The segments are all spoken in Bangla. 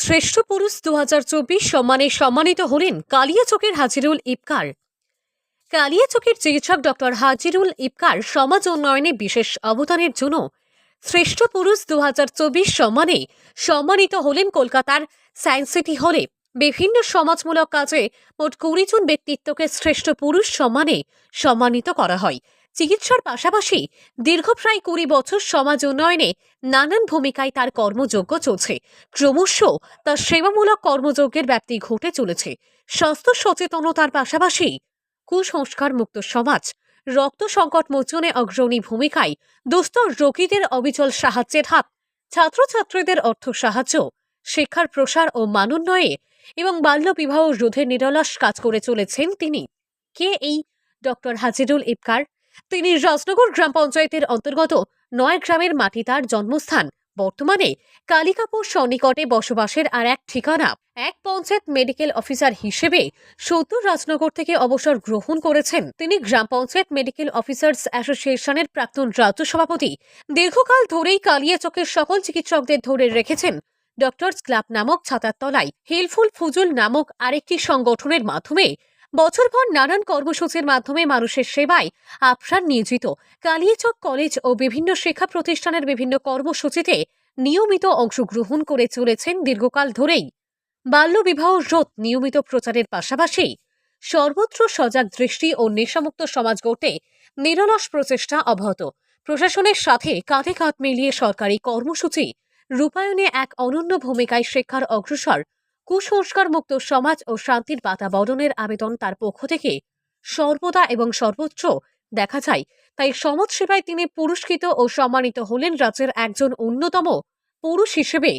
শ্রেষ্ঠ পুরুষ 2024 সম্মানে সম্মানিত হলেন কালিয়াচকের হাজিরুল ইপকার। কালিয়াচকের চিকিৎসক ডক্টর হাজিরুল ইপকার সমাজ উন্নয়নে বিশেষ অবদানের জন্য শ্রেষ্ঠ পুরুষ 2024 সম্মানে সম্মানিত হলেন। কলকাতার সায়েন্স সিটি হলে বিভিন্ন সমাজমূলক কাজে মোট 20 জন ব্যক্তিত্বকে শ্রেষ্ঠ পুরুষ সম্মানে সম্মানিত করা হয়। চিকিৎসার পাশাপাশি দীর্ঘ প্রায় 20 বছর সমাজ উন্নয়নে নানান ভূমিকায় তার কর্মযজ্ঞ চলছে। ক্রমশ তার সেবামূলক কর্মযজ্ঞের ব্যাপ্তি ঘটে চলেছে। স্বাস্থ্য সচেতনতার পাশাপাশি কুসংস্কার মুক্ত সমাজ, রক্ত সংকট মোচনে অগ্রণী ভূমিকায়, দুস্থ রোগীদের অবিচল সাহায্যের হাত, ছাত্রছাত্রীদের অর্থ সাহায্য, শিক্ষার প্রসার ও মানোন্নয়ে এবং বাল্য বিবাহ রোধে নিরলস কাজ করে চলেছেন তিনি। কে এই ডক্টর হাজিরুল ইপকার? তিনি রাজনগর গ্রাম পঞ্চায়েতের অন্তর্গত 9 গ্রামের মাটি তার জন্মস্থান। বর্তমানে কালিকাপুর সন্নিকটে বসবাসের আর এক ঠিকানা। এক পঞ্চায়েত মেডিকেল অফিসার হিসেবে সদ্য রাজনগর থেকে অবসর গ্রহণ করেছেন তিনি। গ্রাম পঞ্চায়েত মেডিকেল অফিসার্স অ্যাসোসিয়েশনের প্রাক্তন রাজ্য সভাপতি। দীর্ঘকাল ধরেই কালিয়াচকের সকল চিকিৎসকদের ধরে রেখেছেন ডক্টরস ক্লাব নামক ছাতার তলায়। হেলফুল ফুজুল নামক আরেকটি সংগঠনের মাধ্যমে বছরভর নানান কর্মসূচির মাধ্যমে মানুষের সেবায় আপ্রাণ নিয়োজিত। কালিয়াচক কলেজ ও বিভিন্ন শিক্ষা প্রতিষ্ঠানের বিভিন্ন কর্মসূচিতে নিয়মিত অংশগ্রহণ করে চলেছেন দীর্ঘকাল ধরেই। বাল্যবিবাহ রোধ নিয়মিত প্রচারের পাশাপাশি সর্বত্র সজাগ দৃষ্টি ও নেশামুক্ত সমাজ গড়তে নিরলস প্রচেষ্টা অব্যাহত। প্রশাসনের সাথে কাঁধে কাঁধ মিলিয়ে সরকারি কর্মসূচি রূপায়ণে এক অনন্য ভূমিকায় শিক্ষার অগ্রসর, কুসংস্কার মুক্ত সমাজ ও শান্তির বাতাবরণের আবেদন তার পক্ষ থেকে সর্বদা এবং সর্বোচ্চ দেখা যায়। তাই সমাজ সেবায় তিনি পুরস্কৃত ও সম্মানিত হলেন। রাজ্যের একজন অন্যতম পুরুষ হিসেবে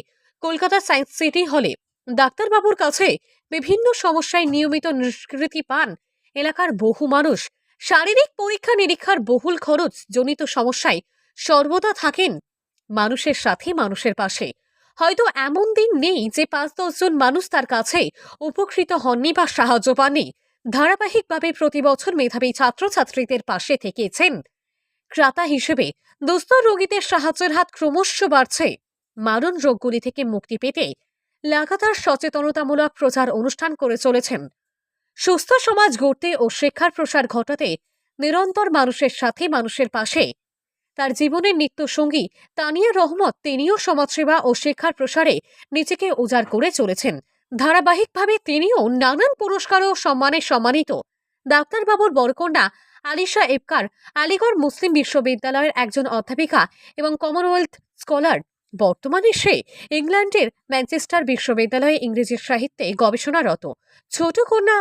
কলকাতা সায়েন্স সিটি হলে ডাক্তারবাবুর কাছে বিভিন্ন সমস্যায় নিয়মিত নিষ্কৃতি পান এলাকার বহু মানুষ। শারীরিক পরীক্ষা নিরীক্ষার বহুল খরচ জনিত সমস্যায় সর্বদা থাকেন মানুষের সাথে, মানুষের পাশে। হয়তো এমন দিন নেই যে 5-10 জন মানুষ তার কাছে উপকৃত হননি বা সাহায্য পাননি। ধারাবাহিকভাবে প্রতি বছর মেধাবী ছাত্রছাত্রীদের পাশে থেকেছেন ক্রাতা হিসেবে। দুস্থ রোগীদের সাহায্যের হাত ক্রমশ বাড়ছে। মারণ রোগগুলি থেকে মুক্তি পেতে লাগাতার সচেতনতামূলক প্রচার অনুষ্ঠান করে চলেছেন। সুস্থ সমাজ গড়তে ও শিক্ষার প্রসার ঘটাতে নিরন্তর মানুষের সাথে, মানুষের পাশে তার জীবনের নিত্য সঙ্গী তানিয়া রহমত তিনিও সমাজসেবা ও শিক্ষার প্রসারে নিজেকে উজাড় করে চলেছেন। ধারাবাহিকভাবে তিনিও নানান পুরস্কার ও সম্মানে সম্মানিত। ডাক্তারবাবুর বড়কন্যা আলিশা ইপকার আলিগড় মুসলিম বিশ্ববিদ্যালয়ের একজন অধ্যাপিকা এবং কমনওয়েলথ স্কলার। বর্তমানে সে ইংল্যান্ডের ম্যানচেস্টার বিশ্ববিদ্যালয়ে ইংরেজি সাহিত্যে গবেষণারত। ছোট কন্যা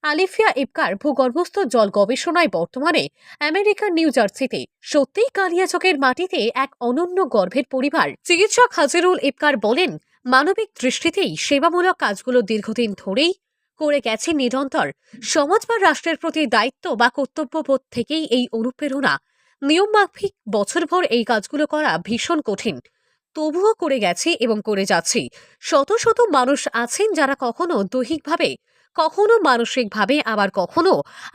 আলিফিয়া ইপকার ভূগর্ভস্থ জল গবেষণায় বর্তমানে আমেরিকার নিউ জার্সিতে। সত্যিই কালিয়াচকের মাটিতে এক অনন্য গর্ভের পরিবার। চিকিৎসক হাজিরুল ইপকার বলেন, মানবিক দৃষ্টিতেই সেবামূলক কাজগুলো দীর্ঘদিন ধরেই করে গেছে নিরন্তর। সমাজ বা রাষ্ট্রের প্রতি দায়িত্ব বা কর্তব্যবোধ থেকেই এই অনুপ্রেরণা। নিয়মমাফিক বছরভর এই কাজগুলো করা ভীষণ কঠিন, তবুও করে গেছি এবং করে যাচ্ছি। শত শত মানুষ আছেন যারা কখনো দৈহিকভাবে, কখনো মানসিকভাবে, আবার কখনো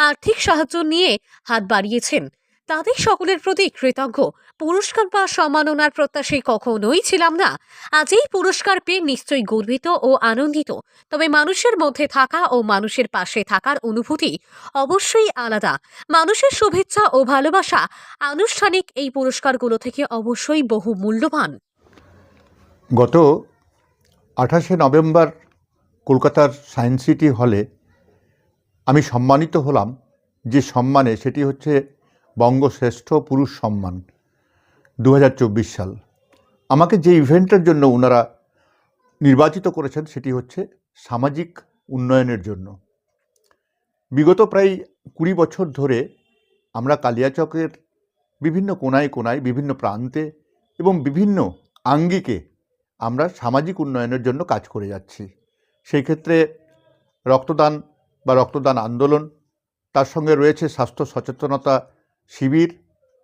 আর্থিক সাহায্য নিয়ে হাত বাড়িয়েছেন। তাদের সকলের প্রতি কৃতজ্ঞ। পুরস্কার বা সম্মাননার প্রত্যাশী কখনোই ছিলাম না। আজ এই পুরস্কার পেয়ে নিশ্চয়ই গর্বিত ও আনন্দিত। তবে মানুষের মধ্যে থাকা ও মানুষের পাশে থাকার অনুভূতি অবশ্যই আলাদা। মানুষের শুভেচ্ছা ও ভালোবাসা আনুষ্ঠানিক এই পুরস্কারগুলো থেকে অবশ্যই বহু মূল্যবান। গত 28শে নভেম্বর কলকাতার সায়েন্স সিটি হলে আমি সম্মানিত হলাম যে সম্মানে, সেটি হচ্ছে বঙ্গশ্রেষ্ঠ পুরুষ সম্মান 2024 সাল। আমাকে যে ইভেন্টের জন্য ওনারা নির্বাচিত করেছেন সেটি হচ্ছে সামাজিক উন্নয়নের জন্য। বিগত প্রায় 20 বছর ধরে আমরা কালিয়াচকের বিভিন্ন কোনায় কোনায়, বিভিন্ন প্রান্তে এবং বিভিন্ন আঙ্গিকে আমরা সামাজিক উন্নয়নের জন্য কাজ করে যাচ্ছি। সেই ক্ষেত্রে রক্তদান বা রক্তদান আন্দোলন, তার সঙ্গে রয়েছে স্বাস্থ্য সচেতনতা শিবির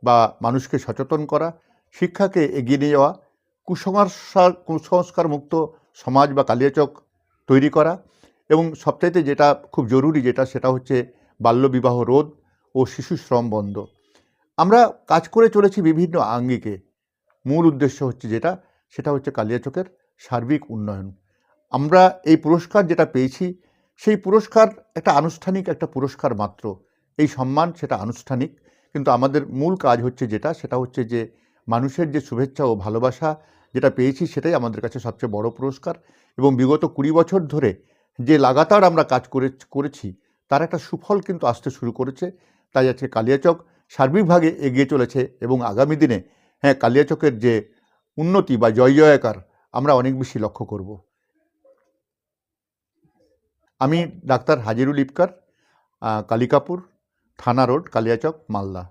বা মানুষকে সচেতন করা, শিক্ষাকে এগিয়ে নিয়ে যাওয়া, কুসংস্কার মুক্ত সমাজ বা কালিয়াচক তৈরি করা, এবং সবচাইতে যেটা খুব জরুরি সেটা হচ্ছে বাল্যবিবাহ রোধ ও শিশু শ্রম বন্ধ। আমরা কাজ করে চলেছি বিভিন্ন আঙ্গিকে। মূল উদ্দেশ্য হচ্ছে সেটা হচ্ছে কালিয়াচকের সার্বিক উন্নয়ন। আমরা এই পুরস্কার যেটা পেয়েছি সেই পুরস্কার একটা আনুষ্ঠানিক একটা পুরস্কার মাত্র। এই সম্মান সেটা আনুষ্ঠানিক, কিন্তু আমাদের মূল কাজ হচ্ছে সেটা হচ্ছে যে মানুষের যে শুভেচ্ছা ও ভালোবাসা যেটা পেয়েছি সেটাই আমাদের কাছে সবচেয়ে বড় পুরস্কার। এবং বিগত 20 বছর ধরে যে লাগাতার আমরা কাজ করেছি তার একটা সুফল কিন্তু আসতে শুরু করেছে। তাই আজকে কালিয়াচক সার্বিকভাবে এগিয়ে চলেছে এবং আগামী দিনে কালিয়াচকের যে উন্নতি বা জয় জয়কার আমরা অনেক বেশি লক্ষ্য করব। আমি ডাক্তার হাজিরুল ইপকার, কালিকাপুর, থানা রোড, কালিয়াচক, মালদা।